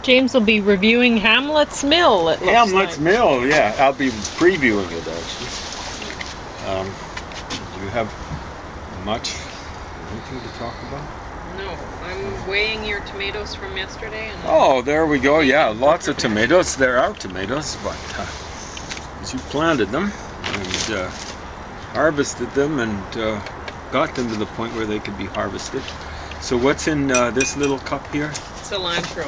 James will be reviewing Hamlet's Mill, it looks Hamlet's like. Mill, yeah. I'll be previewing it, actually. Do you have anything to talk about? No, I'm weighing your tomatoes from yesterday. And oh, there we go. Yeah, lots of tomatoes. There are tomatoes, but you planted them and harvested them and got them to the point where they could be harvested. So what's in this little cup here? Cilantro.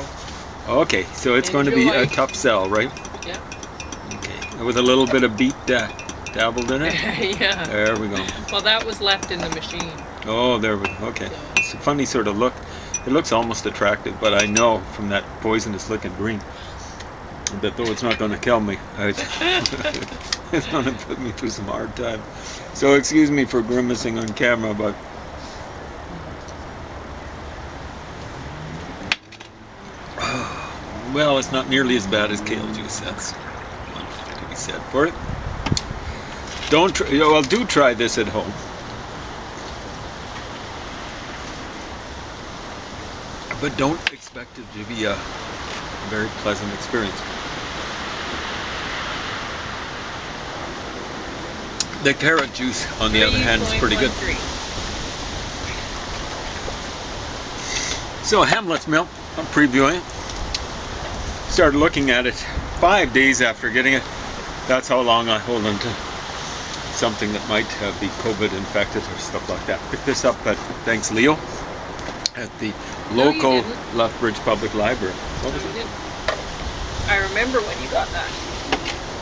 Okay, so it's going to be a tough sell, right? Yeah. Okay, with a little bit of beet dabbled in it? Yeah. There we go. Well, that was left in the machine. Oh, there we go. Okay. It's a funny sort of look. It looks almost attractive, but I know from that poisonous looking green that though it's not going to kill me, it's going to put me through some hard time. So excuse me for grimacing on camera, but well, it's not nearly as bad as kale juice. That's one thing to be said for it. Do try this at home. But don't expect it to be a very pleasant experience. The carrot juice, on the other hand, is pretty good. So Hamlet's Mill, I'm previewing. Started looking at it 5 days after getting it. That's how long I hold on to something that might be COVID infected or stuff like that. Picked this up at, thanks Leo, at the local Lethbridge Public Library. What was it? I remember when you got that.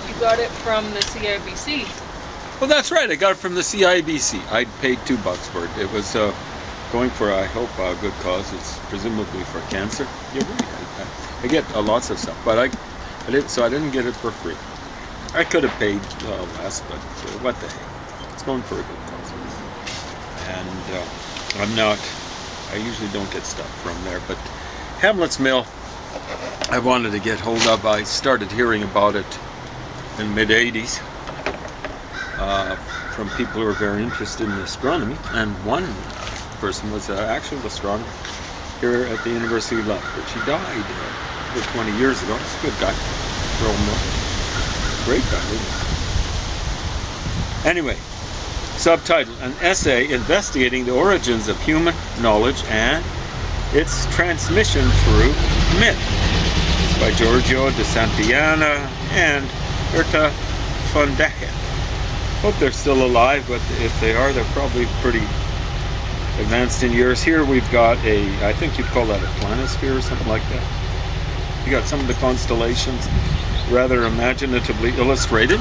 You got it from the CIBC. Well, that's right. I got it from the CIBC. I paid $2 for it. It was going for, I hope, a good cause. It's presumably for cancer. Yeah, really. I get lots of stuff, but I didn't get it for free. I could have paid less, but what the heck? It's going for a good cause. And I usually don't get stuff from there, but Hamlet's Mill, I wanted to get hold of. I started hearing about it in the mid-'80s from people who are very interested in astronomy, and one person was an actual astronomer here at the University of Lethbridge. He died about 20 years ago. He's a good guy. Great guy, really. Anyway, subtitle, an essay investigating the origins of human knowledge and its transmission through myth. It's by Giorgio de Santillana and Herta Fondeche. Hope they're still alive, but if they are, they're probably pretty advanced in years. Here we've got I think you'd call that a planisphere or something like that. You got some of the constellations rather imaginatively illustrated.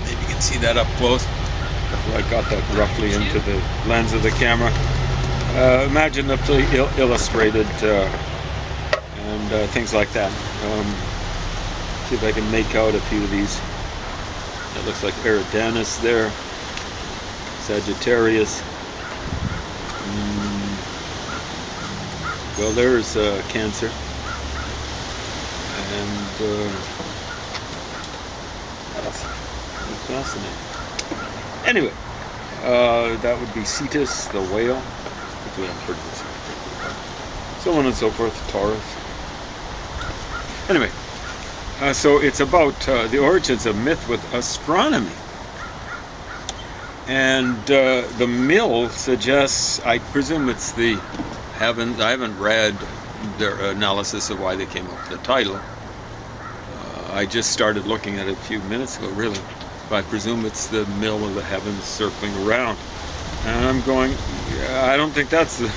Maybe you can see that up close. I got that roughly into the lens of the camera. Imaginatively illustrated and things like that. See if I can make out a few of these. It looks like Eridanus there. Sagittarius. Well, there's Cancer. And that's fascinating. Anyway, that would be Cetus, the whale. So on and so forth, Taurus. Anyway, so it's about the origins of myth with astronomy. And the mill suggests, I presume it's the heavens. I haven't read their analysis of why they came up with the title. I just started looking at it a few minutes ago, really. But I presume it's the mill of the heavens circling around. And I'm going, I don't think that's the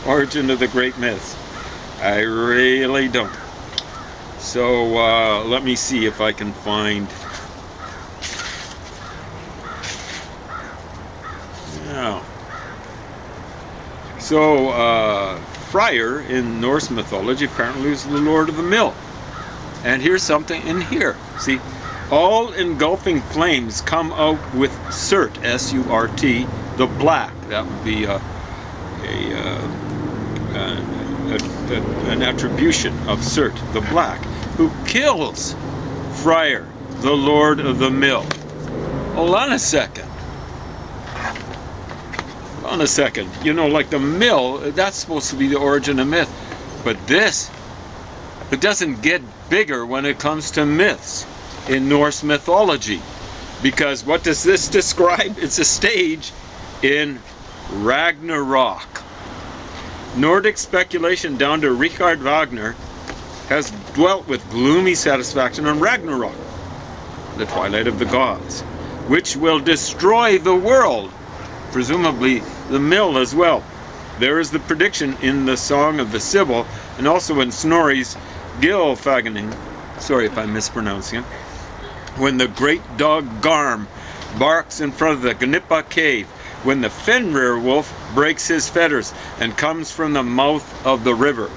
origin of the great myths. I really don't. So let me see if I can find. Yeah. So Freyr in Norse mythology apparently was the lord of the mill. And here's something in here. See, all engulfing flames come out with Surt, S-U-R-T, the black. That would be an attribution of Surt, the black, who kills Freyr, the lord of the mill. Hold on a second. on a second. You know, like the mill, that's supposed to be the origin of myth. But this, it doesn't get bigger when it comes to myths in Norse mythology. Because what does this describe? It's a stage in Ragnarok. Nordic speculation down to Richard Wagner has dwelt with gloomy satisfaction on Ragnarok, the twilight of the gods, which will destroy the world, presumably the mill as well. There is the prediction in the Song of the Sibyl and also in Snorri's Gylfaginning, sorry if I'm mispronouncing it, when the great dog Garm barks in front of the Gnippa cave, when the Fenrir wolf breaks his fetters and comes from the mouth of the river,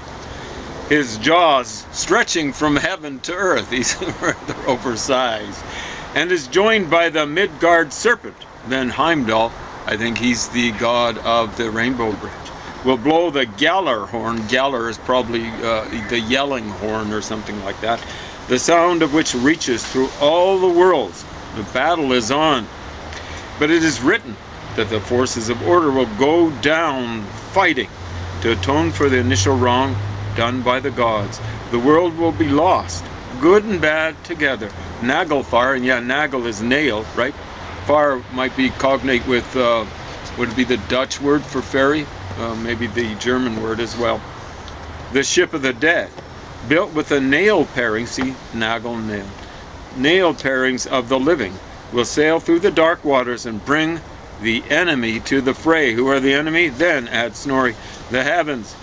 his jaws stretching from heaven to earth, he's rather oversized, and is joined by the Midgard serpent. Then Heimdall, I think he's the god of the Rainbow Bridge, will blow the Galar horn. Galar is probably the yelling horn or something like that, the sound of which reaches through all the worlds. The battle is on. But it is written that the forces of order will go down fighting to atone for the initial wrong done by the gods. The world will be lost, good and bad together. Nagelfar, and yeah, Nagel is nail, right? Far might be cognate with, would it be the Dutch word for ferry? Maybe the German word as well. The ship of the dead, built with a nail pairing, see, Nagel, nail. Nail pairings of the living will sail through the dark waters and bring the enemy to the fray. Who are the enemy? Then, adds Snorri, the heavens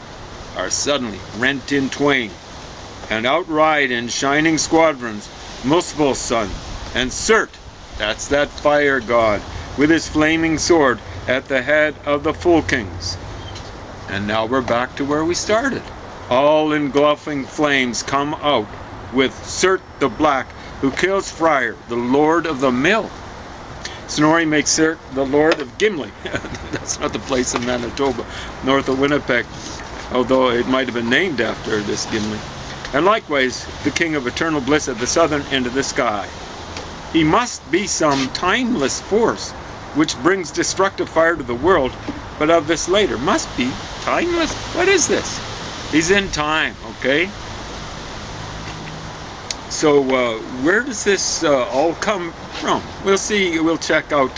are suddenly rent in twain, and outride in shining squadrons Muspel's son, and Surt, that's that fire god, with his flaming sword at the head of the Fulkings. And now we're back to where we started. All engulfing flames come out with Surt the Black, who kills Freyr, the lord of the mill. Snorri makes Surt the lord of Gimli. That's not the place in Manitoba, north of Winnipeg, although it might have been named after this Gimli. And likewise, the king of eternal bliss at the southern end of the sky. He must be some timeless force which brings destructive fire to the world, but of this later. Must be timeless? What is this? He's in time, okay? So where does this all come from? We'll see. We'll check out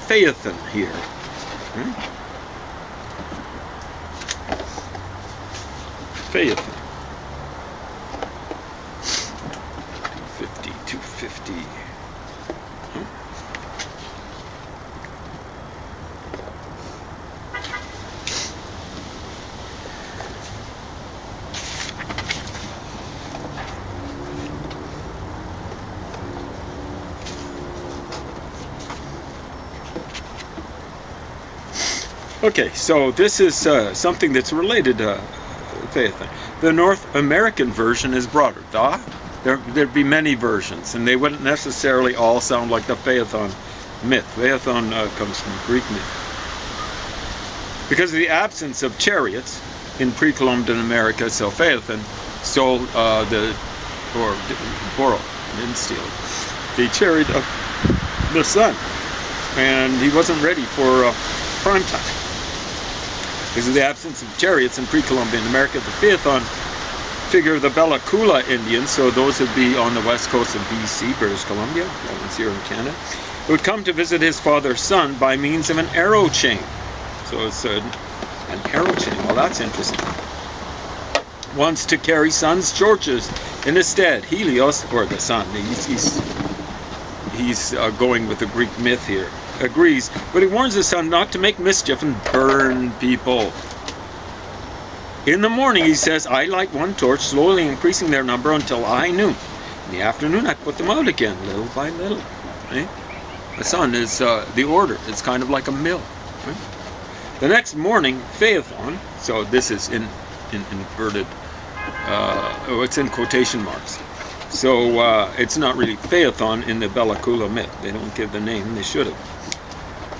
Phaethon here. Phaethon. 250. Okay, so this is something that's related to Phaethon. The North American version is broader. There'd be many versions, and they wouldn't necessarily all sound like the Phaethon myth. Phaethon comes from Greek myth. Because of the absence of chariots in pre-Columbian America, so Phaethon stole didn't steal the chariot of the sun, and he wasn't ready for prime time. Because of the absence of chariots in pre-Columbian America, the Phaethon figure the Bella Coola Indians, so those would be on the west coast of BC, British Columbia, that one's here in Canada, would come to visit his father's son by means of an arrow chain. So it's an arrow chain. Well, that's interesting. Wants to carry son's torches in his stead. Helios, or the sun, he's going with the Greek myth here, agrees, but he warns his son not to make mischief and burn people. In the morning, he says, I light one torch, slowly increasing their number until high noon. In the afternoon, I put them out again, little by little. Right? The sun is the order. It's kind of like a mill. Right? The next morning, Phaethon, so this is in inverted, it's in quotation marks. So it's not really Phaethon in the Bella Coola myth. They don't give the name, they should have.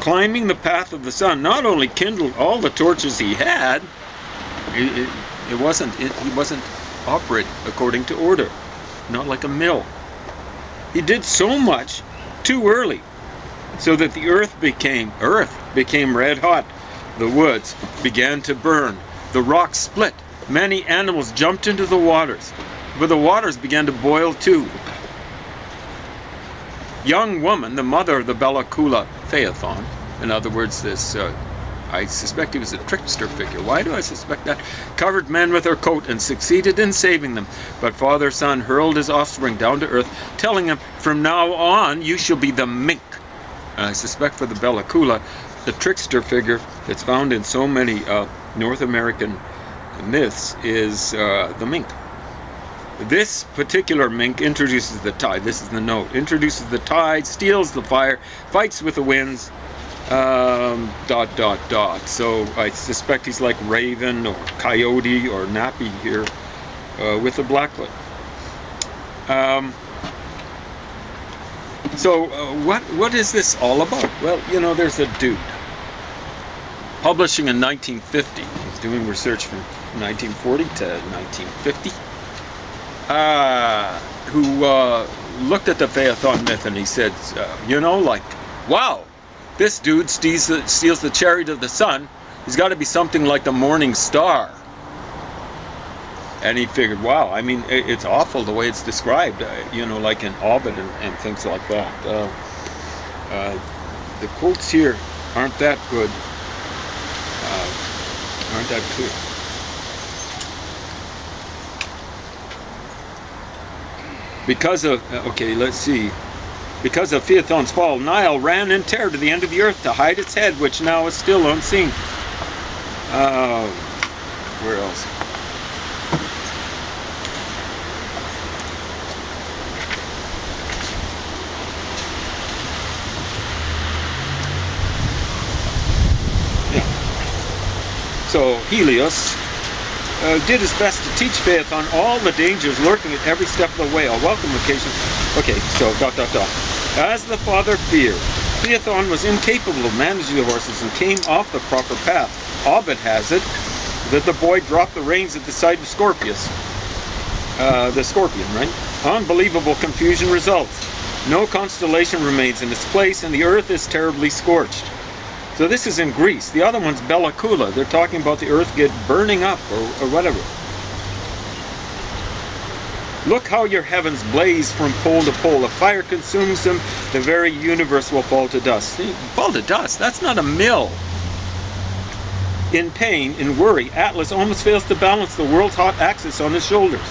Climbing the path of the sun, not only kindled all the torches he had, he wasn't operating according to order, not like a mill. He did so much too early so that the earth became red hot. The woods began to burn. The rocks split. Many animals jumped into the waters, but the waters began to boil too. Young woman, the mother of the Belacula Phaethon, in other words, this, I suspect he was a trickster figure. Why do I suspect that? Covered men with her coat and succeeded in saving them. But father son hurled his offspring down to earth, telling him, from now on you shall be the mink. And I suspect for the Belacula, the trickster figure that's found in so many North American myths is the mink. This particular mink introduces the tide. This is the note. Introduces the tide, steals the fire, fights with the winds, ... So I suspect he's like Raven or Coyote or Nappy here with the Blackfoot. What is this all about? Well, you know, there's a dude publishing in 1950. He's doing research from 1940 to 1950. Who looked at the Phaethon myth and he said, you know, like, wow, this dude steals the chariot of the sun. He's got to be something like the morning star. And he figured, wow, I mean, it's awful the way it's described, you know, like in Ovid and things like that. The quotes here aren't that good, aren't that clear. Because of, okay, let's see. Because of Phaethon's fall, Nile ran in terror to the end of the earth to hide its head, which now is still unseen. Where else? Yeah. So Helios did his best to teach Phaethon all the dangers lurking at every step of the way. A welcome occasion. Okay, so ... As the father feared, Phaethon was incapable of managing the horses and came off the proper path. Ovid has it that the boy dropped the reins at the sight of Scorpius, the scorpion, right? Unbelievable confusion results. No constellation remains in its place, and the earth is terribly scorched. So this is in Greece. The other one's Belacula. They're talking about the earth burning up or whatever. Look how your heavens blaze from pole to pole. If fire consumes them, the very universe will fall to dust. See, fall to dust? That's not a mill. In pain, in worry, Atlas almost fails to balance the world's hot axis on his shoulders.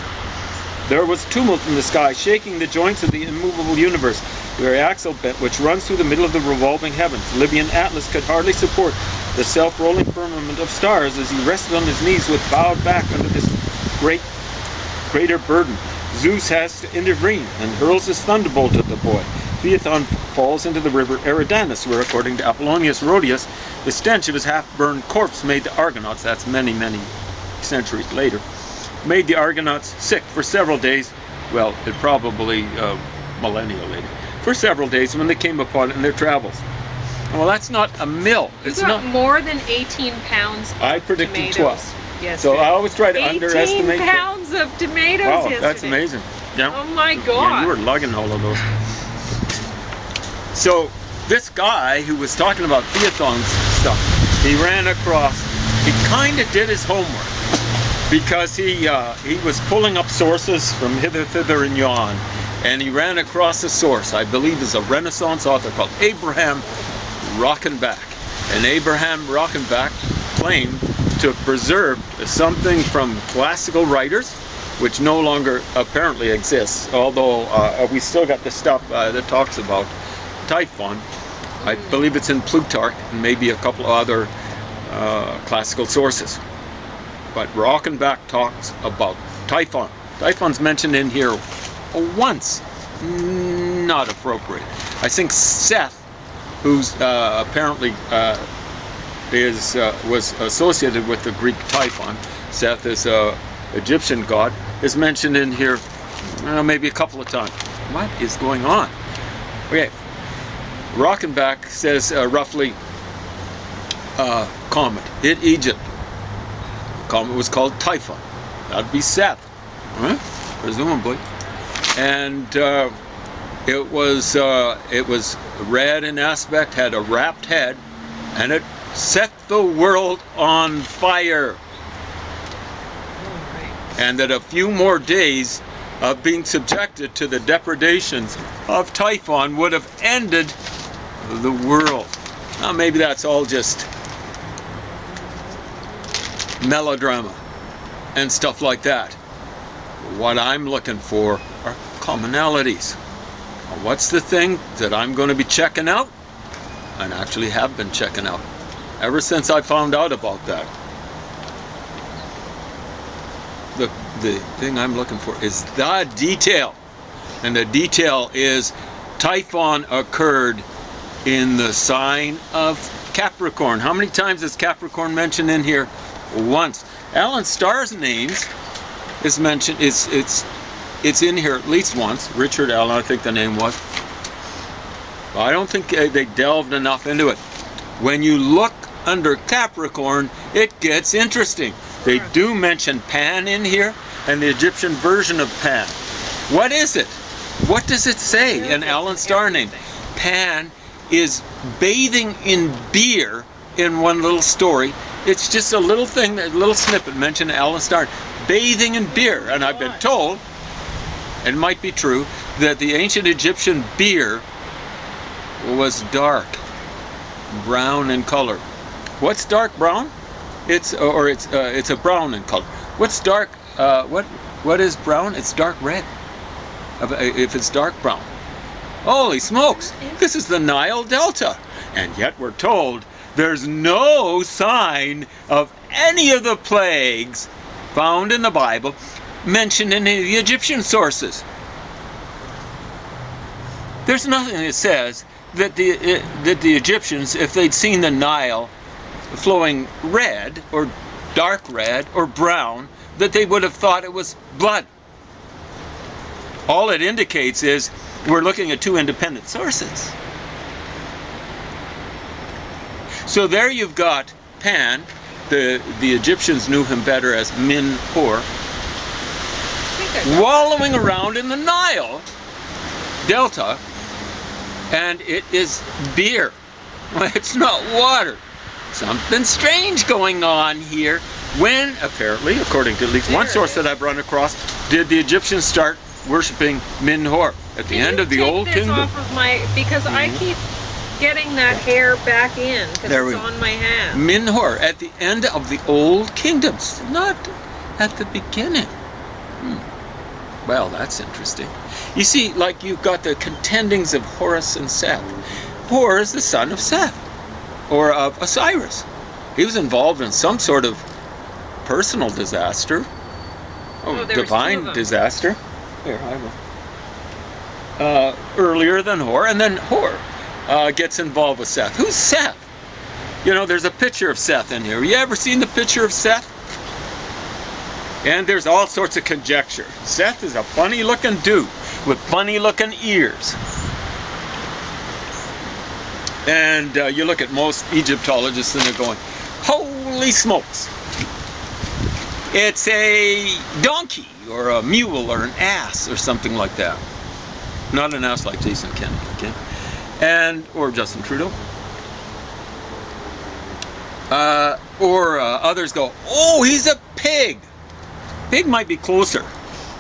There was tumult in the sky, shaking the joints of the immovable universe. The very axle bent, which runs through the middle of the revolving heavens. Libyan Atlas could hardly support the self-rolling firmament of stars as he rested on his knees with bowed back under this greater burden. Zeus has to intervene and hurls his thunderbolt at the boy. Phaethon falls into the river Eridanus, where, according to Apollonius Rhodius, the stench of his half-burned corpse made the Argonauts, that's many, many centuries later, made the Argonauts sick for several days. Well, it probably millennia later. For several days when they came upon it in their travels. Well, that's not a mill. It's not more than 18 pounds of I predicted tomatoes. 12. Yes. So I always try to underestimate. 18 pounds of tomatoes Wow, yesterday. that's amazing. Yeah. Oh my God. Yeah, you were lugging all of those. So this guy who was talking about Phaethon's stuff, he ran across, he kind of did his homework because he was pulling up sources from hither, thither, and yon, and he ran across a source, I believe is a Renaissance author called Abraham Rockenbach. And Abraham Rockenbach claimed to have preserved something from classical writers, which no longer apparently exists, although we still got the stuff that talks about Typhon. I believe it's in Plutarch and maybe a couple of other classical sources. But Rockenbach talks about Typhon. Typhon's mentioned in here once. Not appropriate. I think Seth, who's apparently was associated with the Greek Typhon. Seth is an Egyptian god. Is mentioned in here maybe a couple of times. What is going on? Okay. Rockenbach says roughly comet hit Egypt. The comet was called Typhon. That'd be Seth, presumably. And It was red in aspect, had a wrapped head, and it set the world on fire. And that a few more days of being subjected to the depredations of Typhon would have ended the world. Now maybe that's all just melodrama and stuff like that. What I'm looking for are commonalities. What's the thing that I'm going to be checking out? And actually have been checking out ever since I found out about that. The thing I'm looking for is the detail. And the detail is Typhon occurred in the sign of Capricorn. How many times is Capricorn mentioned in here? Once. Alan Starr's names is mentioned, it's in here at least once. Richard Allen, I think the name was. I don't think they delved enough into it. When you look under Capricorn, it gets interesting. They do mention Pan in here, and the Egyptian version of Pan. What is it? What does it say in Alan Starr name? Pan is bathing in beer in one little story. It's just a little thing, a little snippet mentioned Alan Starr. Bathing in beer. And I've been told, it might be true, that the ancient Egyptian beer was dark, brown in color. What's dark brown? It's a brown in color. What's dark? What is brown? It's dark red. If it's dark brown. Holy smokes! This is the Nile Delta, and yet we're told there's no sign of any of the plagues found in the Bible mentioned in any of the Egyptian sources. There's nothing that says that the Egyptians, if they'd seen the Nile flowing red or dark red or brown, that they would have thought it was blood. All it indicates is we're looking at two independent sources. So there you've got Pan. The Egyptians knew him better as Min-Hor, wallowing around in the Nile Delta, and it is beer. It's not water. Something strange going on here. When, apparently, according to at least one source that I've run across, did the Egyptians start worshipping Min-Hor at the end of the Old Kingdom? Off of my, because I keep getting that hair back in because it's on my hand. Min-Hor at the end of the Old Kingdoms, not at the beginning. Well, that's interesting. You see, like you've got the contendings of Horus and Seth. Hor is the son of Seth, or of Osiris. He was involved in some sort of personal disaster, divine disaster. Here, I will. Earlier than Hor, and then Hor gets involved with Seth. Who's Seth? You know, there's a picture of Seth in here. You ever seen the picture of Seth? And there's all sorts of conjecture. Seth is a funny-looking dude with funny-looking ears. And you look at most Egyptologists and they're going, holy smokes. It's a donkey or a mule or an ass or something like that. Not an ass like Jason Kennedy, okay? Or Justin Trudeau. Others go, oh, he's a pig. Pig might be closer.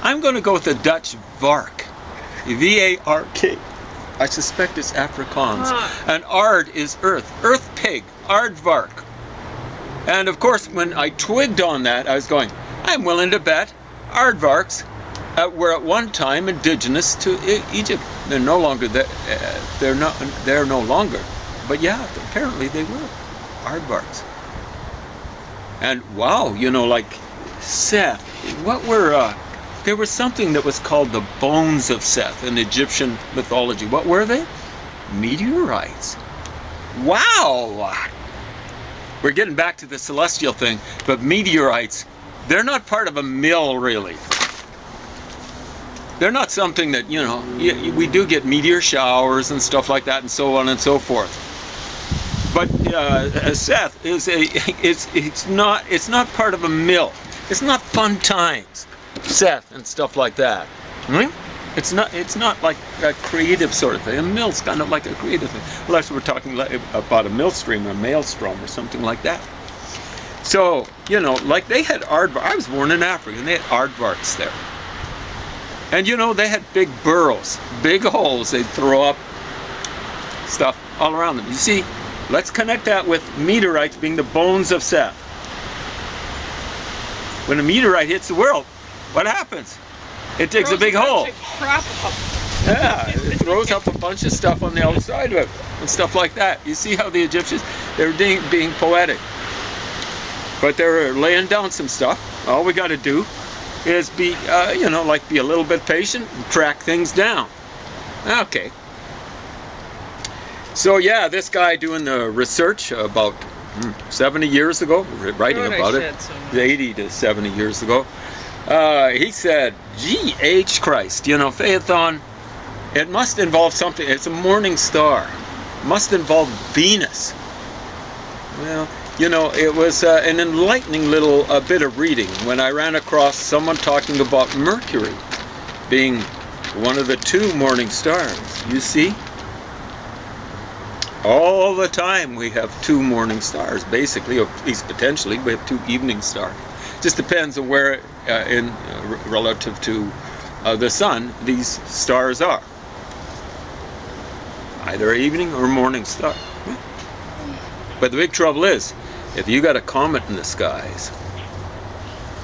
I'm going to go with the Dutch vark. V-A-R-K. I suspect it's Afrikaans. And Aard is earth. Earth pig. Aardvark. And of course, when I twigged on that, I was going, I'm willing to bet aardvarks were at one time indigenous to Egypt. They're no longer they're no longer. But yeah, apparently they were aardvarks. And wow, you know, like Seth, there was something that was called the bones of Seth in Egyptian mythology. What were they? Meteorites. Wow! We're getting back to the celestial thing, but meteorites, they're not part of a mill, really. They're not something that, you know, we do get meteor showers and stuff like that and so on and so forth. But Seth it's not part of a mill. It's not fun times, Seth and stuff like that. It's not like a creative sort of thing. A mill's kind of like a creative thing. Well, that's what we're talking about, a mill stream or a maelstrom or something like that. So, you know, like they had aardvark. I was born in Africa, and they had aardvarks there. And, you know, they had big burrows, big holes they'd throw up stuff all around them. You see, let's connect that with meteorites being the bones of Seth. When a meteorite hits the world, what happens? It digs a big hole. Yeah, it throws up a bunch of stuff on the outside of it and stuff like that. You see how the Egyptians, they were being poetic. But they're laying down some stuff. All we got to do is be, you know, like be a little bit patient and track things down. Okay. So yeah, this guy doing the research about 70 years ago, writing about it, 80 to 70 years ago, he said, G.H. Christ, you know, Phaethon, it must involve something. It's a morning star. It must involve Venus. Well, you know, it was an enlightening little bit of reading when I ran across someone talking about Mercury being one of the two morning stars. You see? All the time we have two morning stars, basically, or at least potentially, we have two evening stars. Just depends on where, relative to the sun, these stars are. Either evening or morning star. But the big trouble is, if you got a comet in the skies,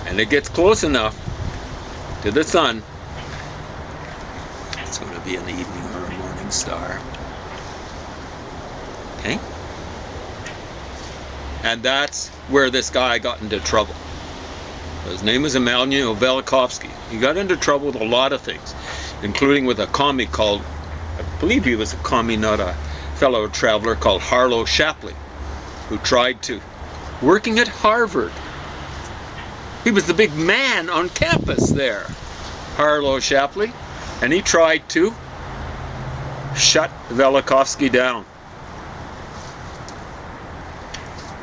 and it gets close enough to the sun, it's going to be an evening or a morning star. Okay? And that's where this guy got into trouble. His name was Emmanuel Velikovsky. He got into trouble with a lot of things, including with a commie called, I believe he was a commie, not a fellow traveler, called Harlow Shapley, who tried to, working at Harvard. He was the big man on campus there, Harlow Shapley, and he tried to shut Velikovsky down.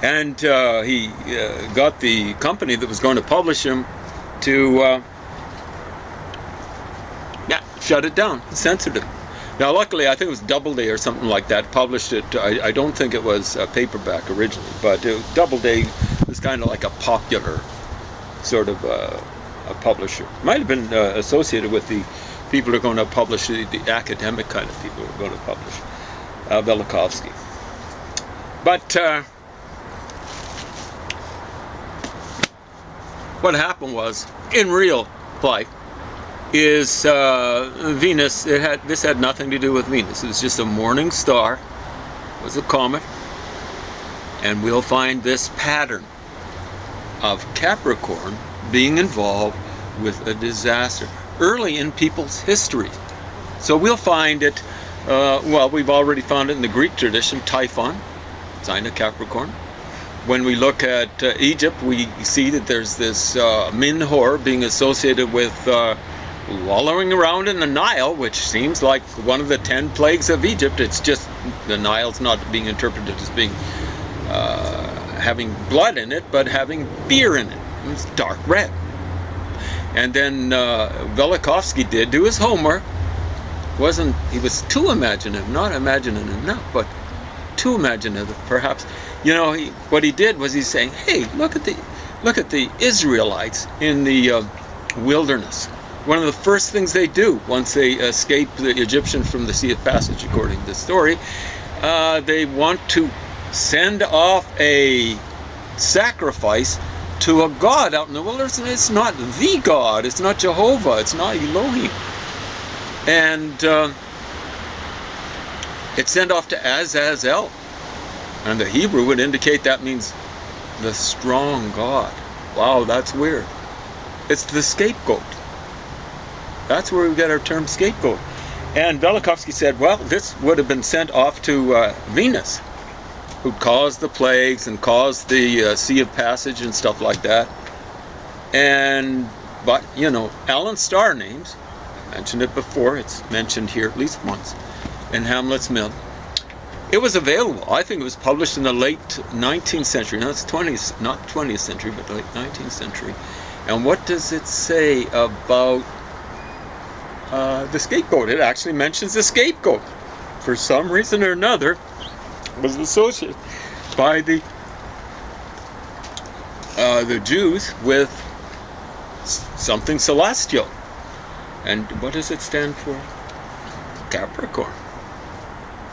And he got the company that was going to publish him to shut it down, censored it. Now, luckily, I think it was Doubleday or something like that published it. I don't think it was a paperback originally, but Doubleday was kind of like a popular sort of a publisher. Might have been associated with the people who are going to publish, the academic kind of people who are going to publish Velikovsky. But what happened was, in real life, is Venus. This had nothing to do with Venus. It was just a morning star. It was a comet, and we'll find this pattern of Capricorn being involved with a disaster early in people's history. So we'll find it. Well, we've already found it in the Greek tradition. Typhon, sign of Capricorn. When we look at Egypt, we see that there's this Minhor being associated with wallowing around in the Nile, which seems like one of the 10 plagues of Egypt. It's just the Nile's not being interpreted as being having blood in it, but having beer in it. It's dark red. And then Velikovsky did do his homework. He was too imaginative, not imaginative enough, but too imaginative, perhaps. You know, what he did was he's saying, hey, look at the Israelites in the wilderness. One of the first things they do once they escape the Egyptians from the Sea of Passage, according to the story, they want to send off a sacrifice to a god out in the wilderness. And it's not the God, it's not Jehovah, it's not Elohim. And it's sent off to Azazel. And the Hebrew would indicate that means the strong God. Wow, that's weird. It's the scapegoat. That's where we get our term scapegoat. And Velikovsky said, well, this would have been sent off to Venus, who caused the plagues and caused the Sea of Passage and stuff like that. But, you know, Alan Starr names, I mentioned it before, it's mentioned here at least once, in Hamlet's Mill. It was available. I think it was published in the late 19th century. No, it's 20th, not 20th century, but the late 19th century. And what does it say about the scapegoat. It actually mentions the scapegoat. For some reason or another, was associated by the Jews with something celestial. And what does it stand for? Capricorn.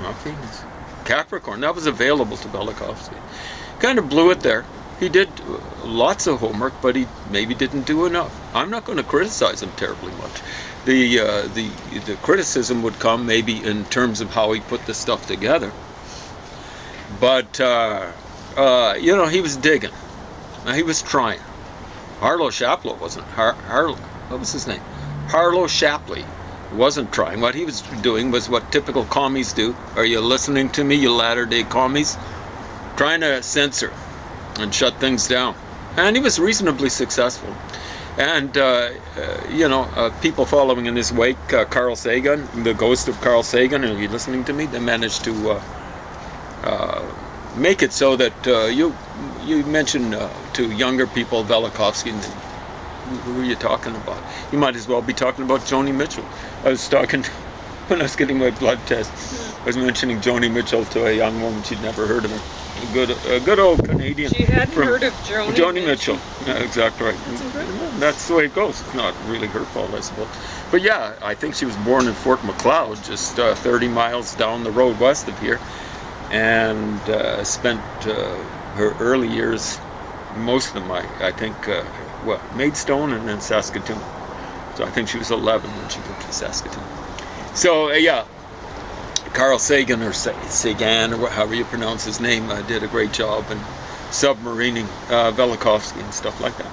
Not Venus. Capricorn. That was available to Velikovsky. Kind of blew it there. He did lots of homework, but he maybe didn't do enough. I'm not going to criticize him terribly much. The criticism would come maybe in terms of how he put the stuff together. But you know, he was digging. He was trying. Harlow Shapley wasn't. What was his name? Harlow Shapley wasn't trying. What he was doing was what typical commies do. Are you listening to me, you latter-day commies? Trying to censor and shut things down. And he was reasonably successful. And, you know, people following in his wake, Carl Sagan, the ghost of Carl Sagan, are you listening to me? They managed to make it so that you mentioned to younger people Velikovsky, and who are you talking about? You might as well be talking about Joni Mitchell. I was talking, when I was getting my blood test, I was mentioning Joni Mitchell to a young woman. She'd never heard of her. A good old Canadian. She hadn't heard of Joni Mitchell. Yeah, exactly right. That's incredible. That's the way it goes. It's not really her fault, I suppose. But yeah, I think she was born in Fort Macleod, just 30 miles down the road west of here, and spent her early years, most of them, I think, Maidstone and then Saskatoon. So I think she was 11 when she moved to Saskatoon. So yeah, Carl Sagan, or Sagan, or however you pronounce his name, did a great job in submarining Velikovsky and stuff like that.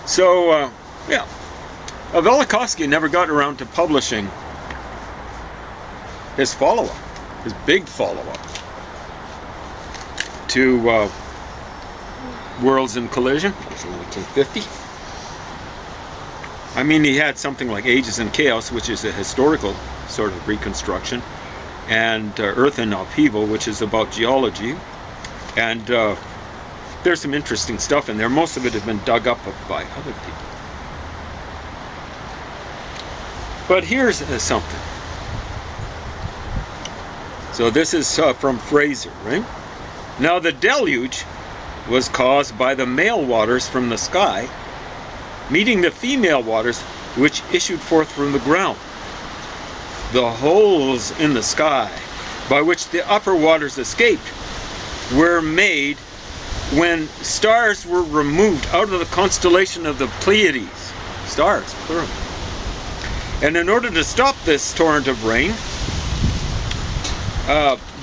So yeah, Velikovsky never got around to publishing his follow-up, his big follow-up to Worlds in Collision. It was in 1950. I mean, he had something like Ages in Chaos, which is a historical sort of reconstruction, and Earth in Upheaval, which is about geology. And there's some interesting stuff in there. Most of it has been dug up by other people. But here's something. So this is from Fraser, right? Now the deluge was caused by the male waters from the sky meeting the female waters which issued forth from the ground. The holes in the sky by which the upper waters escaped were made when stars were removed out of the constellation of the Pleiades. Stars, plural. And in order to stop this torrent of rain,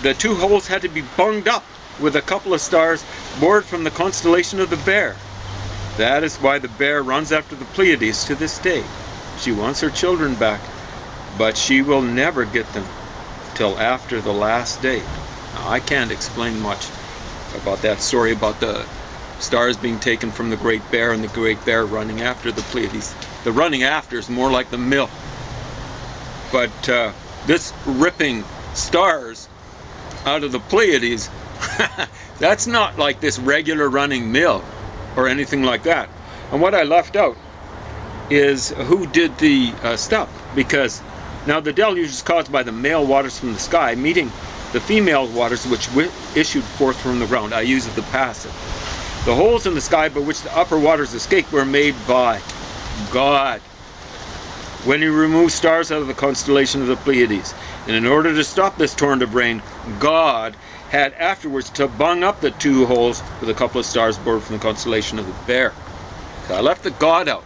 the two holes had to be bunged up with a couple of stars bored from the constellation of the Bear. That is why the Bear runs after the Pleiades to this day. She wants her children back, but she will never get them till after the last day. Now, I can't explain much about that story about the stars being taken from the Great Bear and the Great Bear running after the Pleiades. The running after is more like the mill. But this ripping stars out of the Pleiades, that's not like this regular running mill or anything like that. And what I left out is who did the stuff, because now the deluge is caused by the male waters from the sky meeting the female waters which issued forth from the ground. I use the passive. The holes in the sky by which the upper waters escaped were made by God when he removed stars out of the constellation of the Pleiades. And in order to stop this torrent of rain, God had afterwards to bung up the two holes with a couple of stars bored from the constellation of the Bear. So I left the God out.